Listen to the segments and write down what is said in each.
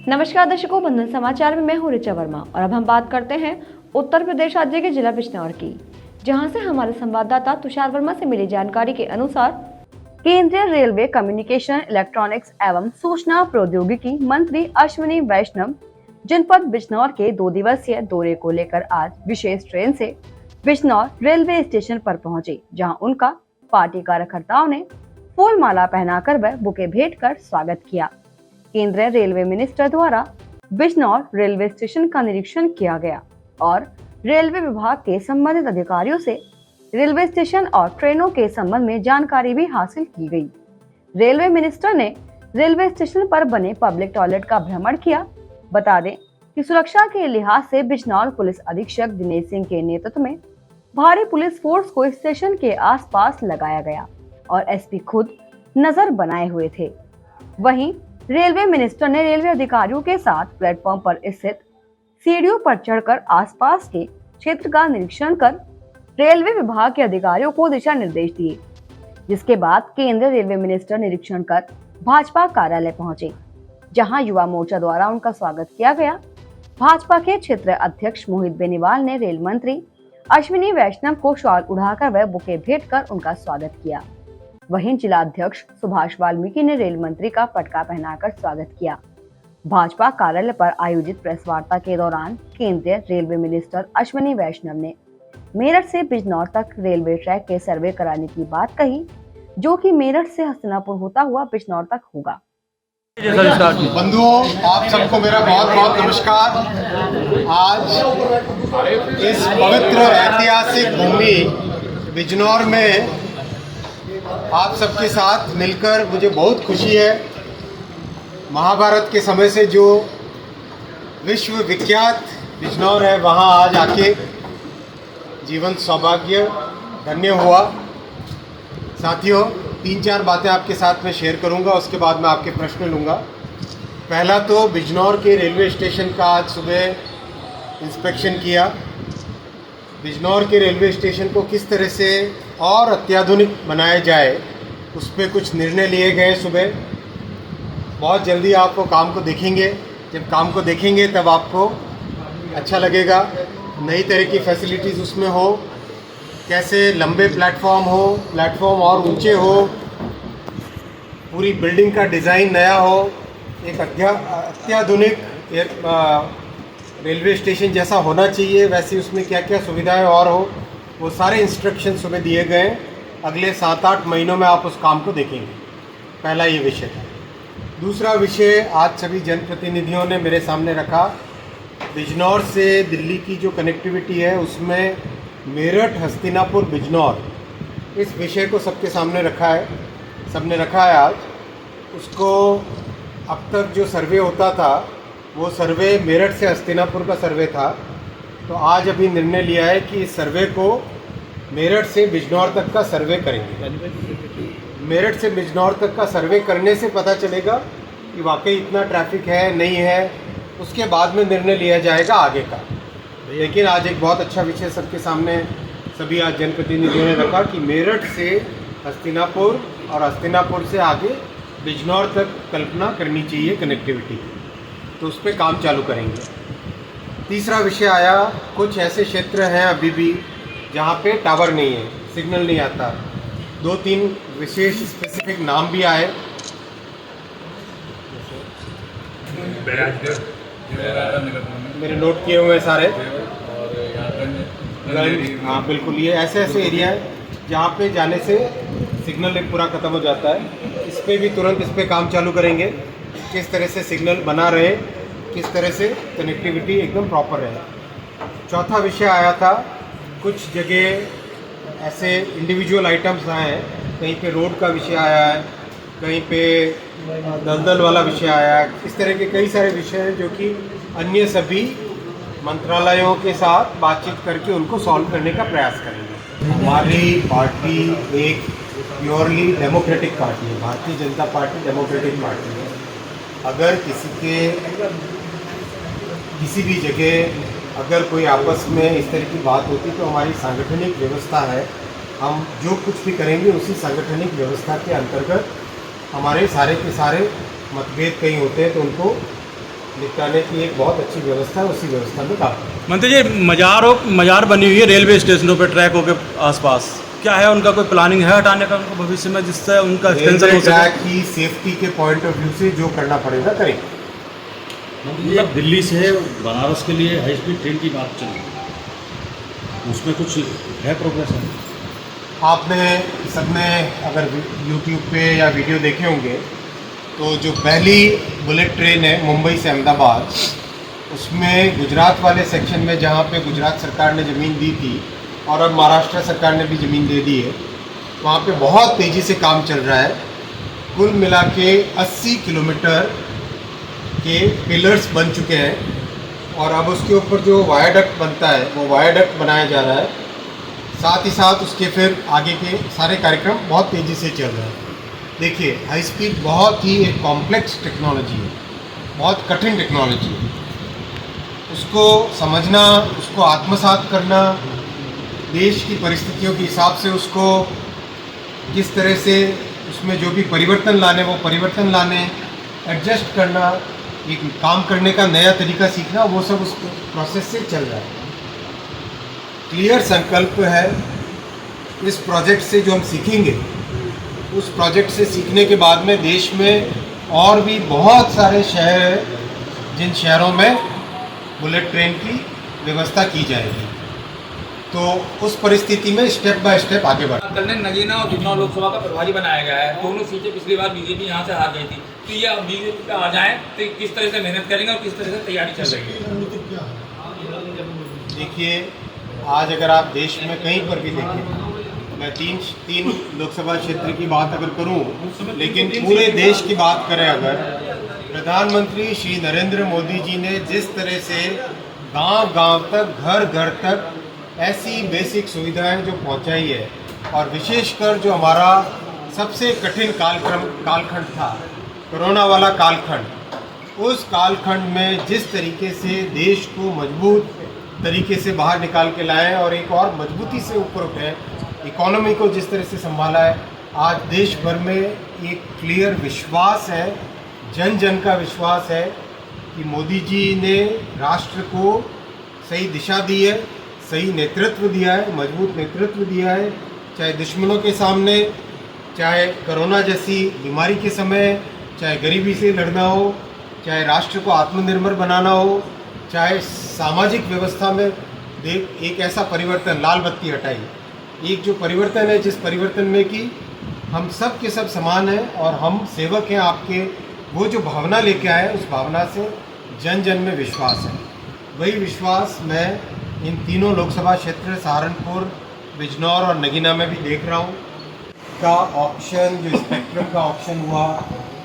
नमस्कार दर्शकों, बंधन समाचार में मैं हूं ऋचा वर्मा और अब हम बात करते हैं उत्तर प्रदेश राज्य के जिला बिजनौर की, जहां से हमारे संवाददाता तुषार वर्मा से मिली जानकारी के अनुसार केंद्रीय रेलवे कम्युनिकेशन, इलेक्ट्रॉनिक्स एवं सूचना प्रौद्योगिकी मंत्री अश्विनी वैष्णव जनपद बिजनौर के 2 दिवसीय दौरे को लेकर आज विशेष ट्रेन से बिजनौर रेलवे स्टेशन पर पहुंचे, जहां उनका पार्टी कार्यकर्ताओं ने फूल माला पहनाकर व बुके भेंट कर स्वागत किया। केंद्रीय रेलवे मिनिस्टर द्वारा बिजनौर रेलवे स्टेशन का निरीक्षण किया गया और रेलवे विभाग के संबंधित अधिकारियों से रेलवे स्टेशन और ट्रेनों के संबंध में जानकारी भी हासिल की गई। रेलवे मिनिस्टर ने रेलवे स्टेशन पर बने पब्लिक टॉयलेट का भ्रमण किया। बता दें कि सुरक्षा के लिहाज से बिजनौर पुलिस अधीक्षक दिनेश सिंह के नेतृत्व में भारी पुलिस फोर्स को स्टेशन के आसपास लगाया गया और एसपी खुद नजर बनाए हुए थे। वहीं रेलवे मिनिस्टर ने रेलवे अधिकारियों के साथ प्लेटफॉर्म पर स्थित सीढ़ियों पर चढ़कर आसपास के क्षेत्र का निरीक्षण कर रेलवे विभाग के अधिकारियों को दिशा निर्देश दिए, जिसके बाद केंद्रीय रेलवे मिनिस्टर निरीक्षण कर भाजपा कार्यालय पहुंचे, जहां युवा मोर्चा द्वारा उनका स्वागत किया गया। भाजपा के क्षेत्रीय अध्यक्ष मोहित बेनीवाल ने रेल मंत्री अश्विनी वैष्णव को शॉल उड़ाकर व बुके भेंट कर उनका स्वागत किया। वहीं जिला अध्यक्ष सुभाष वाल्मीकि ने रेल मंत्री का पटका पहनाकर स्वागत किया। भाजपा कार्यालय पर आयोजित प्रेस वार्ता के दौरान केंद्रीय रेलवे मिनिस्टर अश्विनी वैष्णव ने मेरठ से बिजनौर तक रेलवे ट्रैक के सर्वे कराने की बात कही, जो कि मेरठ से हस्तिनापुर होता हुआ बिजनौर तक होगा। बंधुओं, आप सबको मेरा बहुत बहुत नमस्कार। आज इस पवित्र ऐतिहासिक भूमि बिजनौर में आप सबके साथ मिलकर मुझे बहुत खुशी है। महाभारत के समय से जो विश्व विख्यात बिजनौर है, वहाँ आज आके जीवन सौभाग्य धन्य हुआ। साथियों, 3-4 बातें आपके साथ में शेयर करूंगा, उसके बाद मैं आपके प्रश्न लूँगा। पहला तो बिजनौर के रेलवे स्टेशन का आज सुबह इंस्पेक्शन किया। बिजनौर के रेलवे स्टेशन को किस तरह से और अत्याधुनिक बनाया जाए, उस पर कुछ निर्णय लिए गए सुबह। बहुत जल्दी आप वो काम को देखेंगे। जब काम को देखेंगे तब आपको अच्छा लगेगा। नई तरह की फैसिलिटीज़ उसमें हो, कैसे लंबे प्लेटफॉर्म और ऊंचे हो, पूरी बिल्डिंग का डिज़ाइन नया हो, एक अत्याधुनिक रेलवे स्टेशन जैसा होना चाहिए, वैसे उसमें क्या क्या सुविधाएं और हो, वो सारे इंस्ट्रक्शन सुबह दिए गए। अगले 7-8 महीनों में आप उस काम को देखेंगे। पहला ये विषय था। दूसरा विषय आज सभी जनप्रतिनिधियों ने मेरे सामने रखा। बिजनौर से दिल्ली की जो कनेक्टिविटी है, उसमें मेरठ, हस्तिनापुर, बिजनौर, इस विषय को सबके सामने रखा है, सबने रखा है आज। उसको अब तक जो सर्वे होता था, वो सर्वे मेरठ से हस्तिनापुर का सर्वे था। तो आज अभी निर्णय लिया है कि इस सर्वे को मेरठ से बिजनौर तक का सर्वे करेंगे। मेरठ से बिजनौर तक का सर्वे करने से पता चलेगा कि वाकई इतना ट्रैफिक है नहीं है, उसके बाद में निर्णय लिया जाएगा आगे का। लेकिन आज एक बहुत अच्छा विषय सबके सामने सभी आज जनप्रतिनिधियों ने रखा कि मेरठ से हस्तिनापुर और हस्तिनापुर से आगे बिजनौर तक कल्पना करनी चाहिए कनेक्टिविटी की, तो उस पर काम चालू करेंगे। तीसरा विषय आया, कुछ ऐसे क्षेत्र हैं अभी भी जहाँ पे टावर नहीं है, सिग्नल नहीं आता। 2-3 विशेष स्पेसिफिक नाम भी आए। मेरे नोट किए हुए सारे। हाँ बिल्कुल, ये ऐसे एरिया है जहाँ पे जाने से सिग्नल एक पूरा ख़त्म हो जाता है। इस पर भी तुरंत इस पर काम चालू करेंगे, किस तरह से सिग्नल बना रहे, किस तरह से कनेक्टिविटी एकदम प्रॉपर रहे। चौथा विषय आया था, कुछ जगह ऐसे इंडिविजुअल आइटम्स आए हैं, कहीं पे रोड का विषय आया है, कहीं पे दलदल वाला विषय आया है। इस तरह के कई सारे विषय हैं जो कि अन्य सभी मंत्रालयों के साथ बातचीत करके उनको सॉल्व करने का प्रयास करेंगे। हमारी पार्टी एक प्योरली डेमोक्रेटिक पार्टी है, Bharatiya Janata party democratic party है। अगर किसी भी जगह अगर कोई आपस में इस तरह की बात होती तो हमारी सांगठनिक व्यवस्था है, हम जो कुछ भी करेंगे उसी सांगठनिक व्यवस्था के अंतर्गत हमारे सारे के सारे मतभेद कहीं होते हैं तो उनको निपटाने की एक बहुत अच्छी व्यवस्था है, उसी व्यवस्था में काम करें। मंत्री जी, मजार बनी हुई है रेलवे स्टेशनों पे ट्रैकों के आसपास, क्या है उनका कोई प्लानिंग है हटाने का उनको भविष्य में, जिससे उनका एक्सटेंशन रेलवे हो सके? ट्रैक की सेफ्टी के पॉइंट ऑफ व्यू से जो करना पड़ेगा करें। मतलब दिल्ली से बनारस के लिए हाई स्पीड ट्रेन की बात चल रही है, उसमें कुछ है प्रोग्रेस है? आपने सबने अगर यूट्यूब पे या वीडियो देखे होंगे तो जो पहली बुलेट ट्रेन है मुंबई से अहमदाबाद, उसमें गुजरात वाले सेक्शन में जहाँ पे गुजरात सरकार ने ज़मीन दी थी और अब महाराष्ट्र सरकार ने भी ज़मीन दे दी है, वहाँ पे बहुत तेज़ी से काम चल रहा है। कुल मिला के 80 किलोमीटर के पिलर्स बन चुके हैं और अब उसके ऊपर जो वायाडक्ट बनता है वो वायाडक्ट बनाया जा रहा है। साथ ही साथ उसके फिर आगे के सारे कार्यक्रम बहुत तेज़ी से चल रहे हैं। देखिए, हाई स्पीड बहुत ही एक कॉम्प्लेक्स टेक्नोलॉजी है, बहुत कठिन टेक्नोलॉजी है। उसको समझना, उसको आत्मसात करना, देश की परिस्थितियों के हिसाब से उसको किस तरह से उसमें जो भी परिवर्तन लाने वो परिवर्तन लाने, एडजस्ट करना, एक काम करने का नया तरीका सीखना, वो सब उस प्रोसेस से चल रहा है। क्लियर संकल्प है इस प्रोजेक्ट से जो हम सीखेंगे, उस प्रोजेक्ट से सीखने के बाद में देश में और भी बहुत सारे शहर हैं जिन शहरों में बुलेट ट्रेन की व्यवस्था की जाएगी। तो उस परिस्थिति में स्टेप बाय स्टेप आगे बढ़। कल ने नगीना और बिजनौर लोकसभा का प्रभारी बनाया गया है। दोनों सीटें पिछली बार बीजेपी यहाँ से हार गई थी, तो ये अब बीजेपी पे आ जाए तो किस तरह से मेहनत करेंगे और किस तरह से तैयारी चल रही है? देखिए, आज अगर आप देश में कहीं पर भी देखें, मैं तीन लोकसभा क्षेत्र की बात अगर करूं, लेकिन पूरे देश की बात करें अगर, प्रधानमंत्री श्री नरेंद्र मोदी जी ने जिस तरह से गांव-गांव तक, घर-घर तक ऐसी बेसिक सुविधाएं जो पहुंचाई है, और विशेषकर जो हमारा सबसे कठिन कालखंड था, कोरोना वाला कालखंड, उस कालखंड में जिस तरीके से देश को मजबूत तरीके से बाहर निकाल के लाए और एक और मजबूती से ऊपर उठे, इकोनॉमी को जिस तरह से संभाला है, आज देश भर में एक क्लियर विश्वास है, जन जन का विश्वास है कि मोदी जी ने राष्ट्र को सही दिशा दी है, सही नेतृत्व दिया है, मजबूत नेतृत्व दिया है, चाहे दुश्मनों के सामने, चाहे कोरोना जैसी बीमारी के समय, चाहे गरीबी से लड़ना हो, चाहे राष्ट्र को आत्मनिर्भर बनाना हो, चाहे सामाजिक व्यवस्था में एक ऐसा परिवर्तन, लाल बत्ती हटाई, एक जो परिवर्तन है, जिस परिवर्तन में कि हम सब के सब समान हैं और हम सेवक हैं आपके, वो जो भावना लेके आए, उस भावना से जन जन में विश्वास है। वही विश्वास मैं इन तीनों लोकसभा क्षेत्र सहारनपुर, बिजनौर और नगीना में भी देख रहा हूँ। का ऑप्शन, जो स्पेक्ट्रम का ऑप्शन हुआ,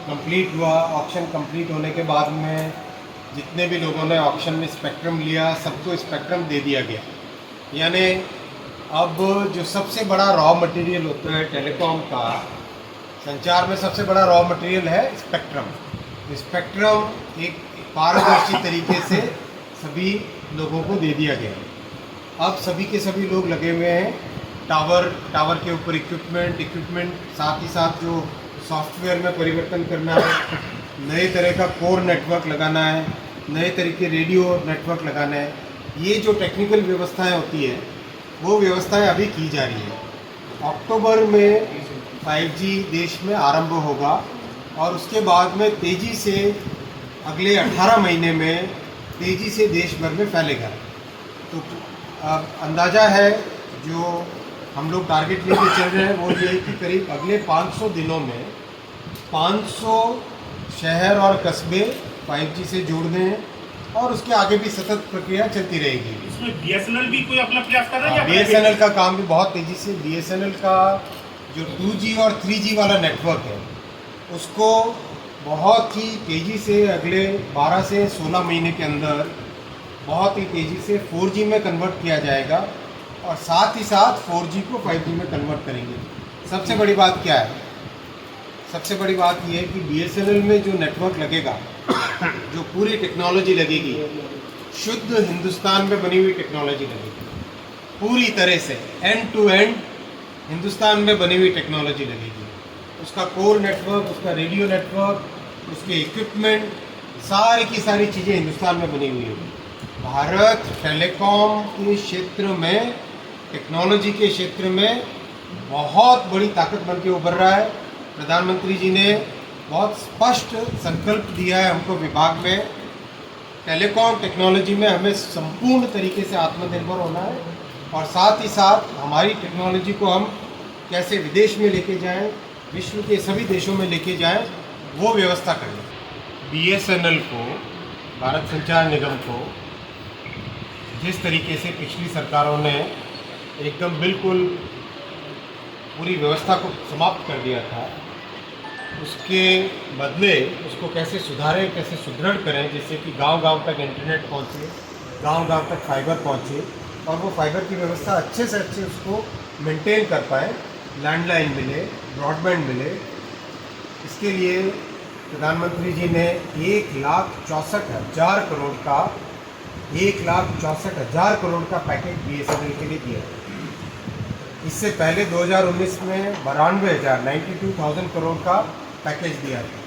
कंप्लीट हुआ। ऑप्शन कंप्लीट होने के बाद में जितने भी लोगों ने ऑप्शन में स्पेक्ट्रम लिया, सबको स्पेक्ट्रम दे दिया गया। यानी अब जो सबसे बड़ा रॉ मटेरियल होता है टेलीकॉम का, संचार में सबसे बड़ा रॉ मटेरियल है स्पेक्ट्रम। स्पेक्ट्रम एक पारदर्शी तरीके से सभी लोगों को दे दिया गया। अब सभी के सभी लोग लगे हुए हैं टावर के ऊपर इक्विपमेंट, साथ ही साथ जो सॉफ्टवेयर में परिवर्तन करना है, नए तरह का कोर नेटवर्क लगाना है, नए तरीके रेडियो नेटवर्क लगाना है। ये जो टेक्निकल व्यवस्थाएं होती है, वो व्यवस्थाएं अभी की जा रही है। अक्टूबर में 5G देश में आरंभ होगा और उसके बाद में तेज़ी से अगले 18 महीने में तेज़ी से देश भर में फैलेगा। तो अंदाज़ा है जो हम लोग टारगेट लेके चल रहे हैं वो ये है कि करीब अगले 500 दिनों में 500 शहर और कस्बे 5G से जोड़ने हैं और उसके आगे भी सतत प्रक्रिया चलती रहेगी। इसमें BSNL भी कोई अपना प्रयास कर रहा है? BSNL का काम भी बहुत तेज़ी से, BSNL का जो 2G और 3G वाला नेटवर्क है उसको बहुत ही तेज़ी से अगले 12 से 16 महीने के अंदर बहुत ही तेज़ी से 4G में कन्वर्ट किया जाएगा और साथ ही साथ 4G को 5G में कन्वर्ट करेंगे। सबसे बड़ी बात क्या है? सबसे बड़ी बात यह है कि BSNL में जो नेटवर्क लगेगा, जो पूरी टेक्नोलॉजी लगेगी, शुद्ध हिंदुस्तान में बनी हुई टेक्नोलॉजी लगेगी, पूरी तरह से एंड टू एंड हिंदुस्तान में बनी हुई टेक्नोलॉजी लगेगी। उसका कोर नेटवर्क, उसका रेडियो नेटवर्क, उसके इक्विपमेंट, सारी की सारी चीज़ें हिंदुस्तान में बनी हुई है। भारत टेलीकॉम के क्षेत्र में, टेक्नोलॉजी के क्षेत्र में बहुत बड़ी ताकत बन के उभर रहा है। प्रधानमंत्री जी ने बहुत स्पष्ट संकल्प दिया है हमको विभाग में, टेलीकॉम टेक्नोलॉजी में हमें संपूर्ण तरीके से आत्मनिर्भर होना है और साथ ही साथ हमारी टेक्नोलॉजी को हम कैसे विदेश में लेके जाएं, विश्व के सभी देशों में लेके जाएं, वो व्यवस्था करें। BSNL को, भारत संचार निगम को जिस तरीके से पिछली सरकारों ने एकदम बिल्कुल पूरी व्यवस्था को समाप्त कर दिया था, उसके बदले उसको कैसे सुधारें, कैसे सुदृढ़ करें, जिससे कि गांव-गांव तक इंटरनेट पहुंचे, गांव-गांव तक फाइबर पहुंचे और वो फाइबर की व्यवस्था अच्छे से अच्छे उसको मेंटेन कर पाए, लैंडलाइन मिले, ब्रॉडबैंड मिले। इसके लिए प्रधानमंत्री जी ने 1,64,000 करोड़ का 1,64,000 करोड़ का पैकेज BSNL के लिए दिया है। इससे पहले 2019 में 92,000 करोड़ का पैकेज दिया था।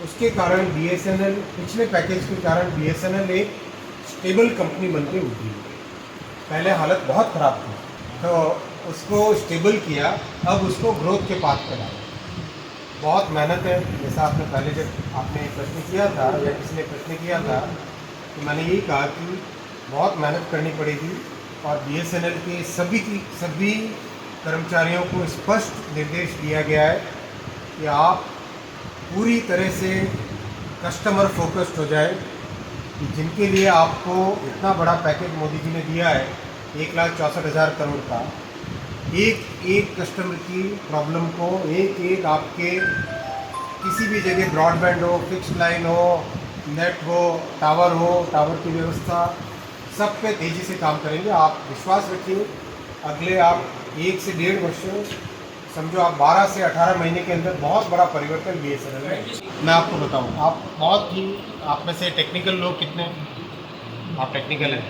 उसके कारण BSNL, पिछले पैकेज के कारण BSNL एक स्टेबल कंपनी बन के उठी। पहले हालत बहुत ख़राब थी, तो उसको स्टेबल किया, अब उसको ग्रोथ के पाथ पर लाया। बहुत मेहनत है। जैसा आपने पहले जब आपने प्रश्न किया था या किसी ने प्रश्न किया था, तो मैंने यही कहा कि बहुत मेहनत करनी पड़ेगी और BSNL के सभी कर्मचारियों को स्पष्ट निर्देश दिया गया है कि आप पूरी तरह से कस्टमर फोकस्ड हो जाए, कि जिनके लिए आपको इतना बड़ा पैकेज मोदी जी ने दिया है 1,64,000 करोड़ का, एक एक कस्टमर की प्रॉब्लम को, एक एक आपके किसी भी जगह ब्रॉडबैंड हो, फिक्स्ड लाइन हो, नेट हो, टावर की व्यवस्था, सब पे तेज़ी से काम करेंगे। आप विश्वास रखिए, अगले आप 1 से 1.5 वर्ष, समझो आप 12 से 18 महीने के अंदर बहुत बड़ा परिवर्तन BSNL में। मैं आपको बताऊं, आप बहुत ही, आप में से टेक्निकल लोग कितने, आप टेक्निकल हैं।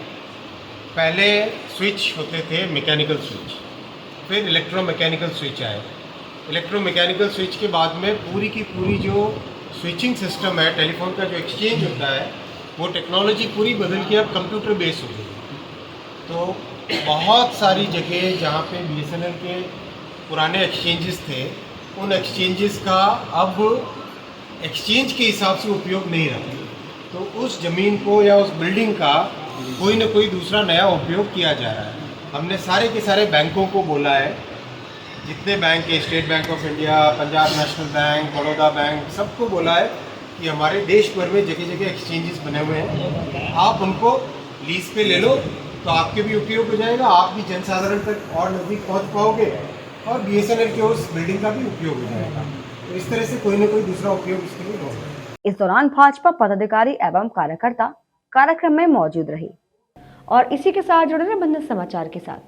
पहले स्विच होते थे, मैकेनिकल स्विच, फिर इलेक्ट्रोमैकेनिकल स्विच आए। इलेक्ट्रोमैकेनिकल स्विच के बाद में पूरी की पूरी जो स्विचिंग सिस्टम है, टेलीफोन का जो एक्सचेंज होता है, वो टेक्नोलॉजी पूरी बदल के अब कंप्यूटर बेस्ड हो गई। तो बहुत सारी जगह जहाँ पे BSNL के पुराने एक्सचेंजेस थे, उन एक्सचेंजेस का अब एक्सचेंज के हिसाब से उपयोग नहीं रहा। तो उस ज़मीन को या उस बिल्डिंग का कोई ना कोई दूसरा नया उपयोग किया जा रहा है। हमने सारे के सारे बैंकों को बोला है, जितने बैंक हैं, state bank of India, Punjab national bank, Baroda bank, सबको बोला है कि हमारे देश भर में जगह जगह एक्सचेंजेस बने हुए हैं, आप उनको लीज पे ले लो, तो आपके भी उपयोग हो जाएगा, आप भी जनसाधारण तक और नज़दीक पहुंच पाओगे और BSNL के उस बिल्डिंग का भी उपयोग हो जाएगा। तो इस तरह से कोई ना कोई दूसरा उपयोग इसके लिए होगा। इस दौरान भाजपा पदाधिकारी एवं कार्यकर्ता कार्यक्रम में मौजूद रहे। और इसी के साथ जुड़े रहे बंधन समाचार के साथ।